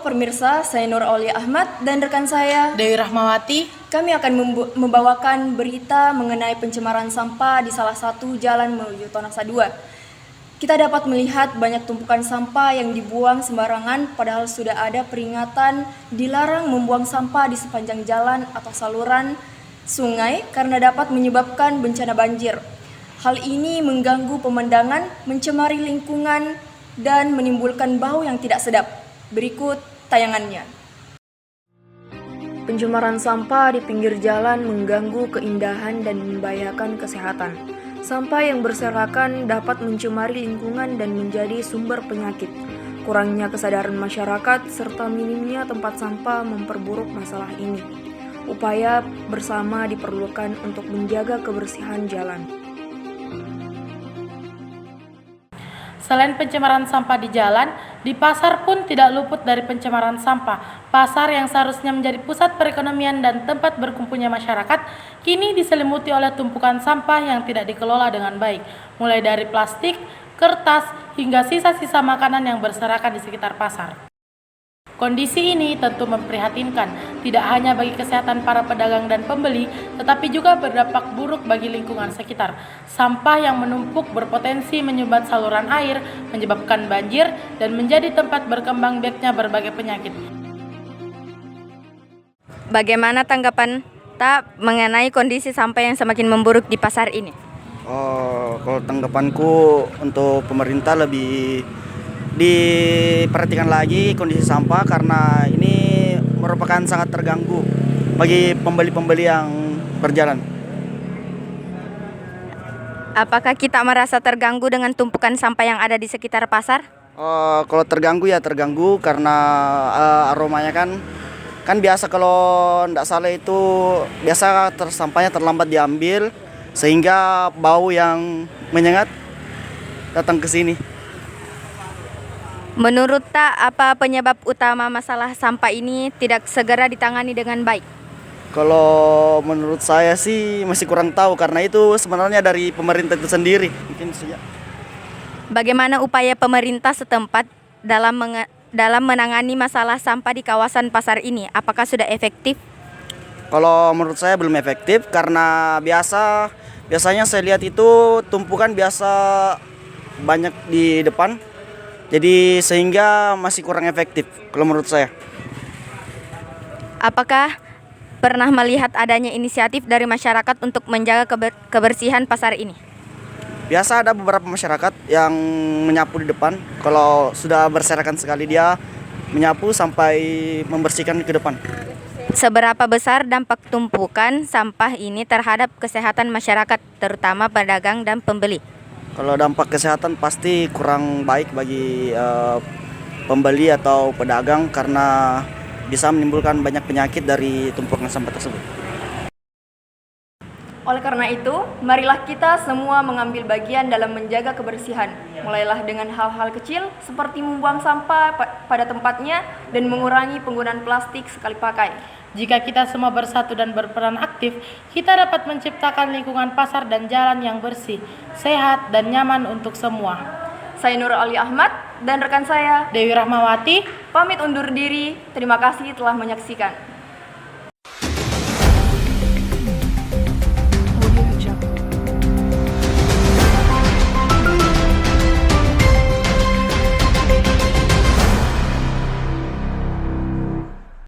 pemirsa, saya Nur Aulia Ahmad dan rekan saya Dewi Rahmawati. Kami akan membawakan berita mengenai pencemaran sampah di salah satu jalan menuju Tonasa 2. Kita dapat melihat banyak tumpukan sampah yang dibuang sembarangan, padahal sudah ada peringatan dilarang membuang sampah di sepanjang jalan atau saluran sungai karena dapat menyebabkan bencana banjir. Hal ini mengganggu pemandangan, mencemari lingkungan, dan menimbulkan bau yang tidak sedap. Berikut tayangannya. Pencemaran sampah di pinggir jalan mengganggu keindahan dan membahayakan kesehatan. Sampah yang berserakan dapat mencemari lingkungan dan menjadi sumber penyakit. Kurangnya kesadaran masyarakat serta minimnya tempat sampah memperburuk masalah ini. Upaya bersama diperlukan untuk menjaga kebersihan jalan. Selain pencemaran sampah di jalan, di pasar pun tidak luput dari pencemaran sampah. Pasar yang seharusnya menjadi pusat perekonomian dan tempat berkumpulnya masyarakat, kini diselimuti oleh tumpukan sampah yang tidak dikelola dengan baik, mulai dari plastik, kertas, hingga sisa-sisa makanan yang berserakan di sekitar pasar. Kondisi ini tentu memprihatinkan, tidak hanya bagi kesehatan para pedagang dan pembeli, tetapi juga berdampak buruk bagi lingkungan sekitar. Sampah yang menumpuk berpotensi menyumbat saluran air, menyebabkan banjir, dan menjadi tempat berkembang biaknya berbagai penyakit. Bagaimana tanggapan Tak mengenai kondisi sampah yang semakin memburuk di pasar ini? Kalau tanggapanku untuk pemerintah lebih diperhatikan lagi kondisi sampah karena ini merupakan sangat terganggu bagi pembeli-pembeli yang berjalan. Apakah kita merasa terganggu dengan tumpukan sampah yang ada di sekitar pasar? Kalau terganggu ya terganggu karena aromanya kan biasa kalau tidak salah itu biasa sampahnya terlambat diambil sehingga bau yang menyengat datang ke sini. Menurut Tak, apa penyebab utama masalah sampah ini tidak segera ditangani dengan baik? Kalau menurut saya sih masih kurang tahu karena itu sebenarnya dari pemerintah itu sendiri. Mungkin saja. Bagaimana upaya pemerintah setempat dalam menangani masalah sampah di kawasan pasar ini? Apakah sudah efektif? Kalau menurut saya belum efektif karena biasanya saya lihat itu tumpukan biasa banyak di depan. Jadi sehingga masih kurang efektif kalau menurut saya. Apakah pernah melihat adanya inisiatif dari masyarakat untuk menjaga kebersihan pasar ini? Biasa ada beberapa masyarakat yang menyapu di depan. Kalau sudah berserakan sekali dia menyapu sampai membersihkan ke depan. Seberapa besar dampak tumpukan sampah ini terhadap kesehatan masyarakat, terutama pedagang dan pembeli? Kalau dampak kesehatan pasti kurang baik bagi pembeli atau pedagang karena bisa menimbulkan banyak penyakit dari tumpukan sampah tersebut. Oleh karena itu, marilah kita semua mengambil bagian dalam menjaga kebersihan. Mulailah dengan hal-hal kecil seperti membuang sampah pada tempatnya dan mengurangi penggunaan plastik sekali pakai. Jika kita semua bersatu dan berperan aktif, kita dapat menciptakan lingkungan pasar dan jalan yang bersih, sehat, dan nyaman untuk semua. Saya Nur Aulia Ahmad dan rekan saya Dewi Rahmawati pamit undur diri. Terima kasih telah menyaksikan.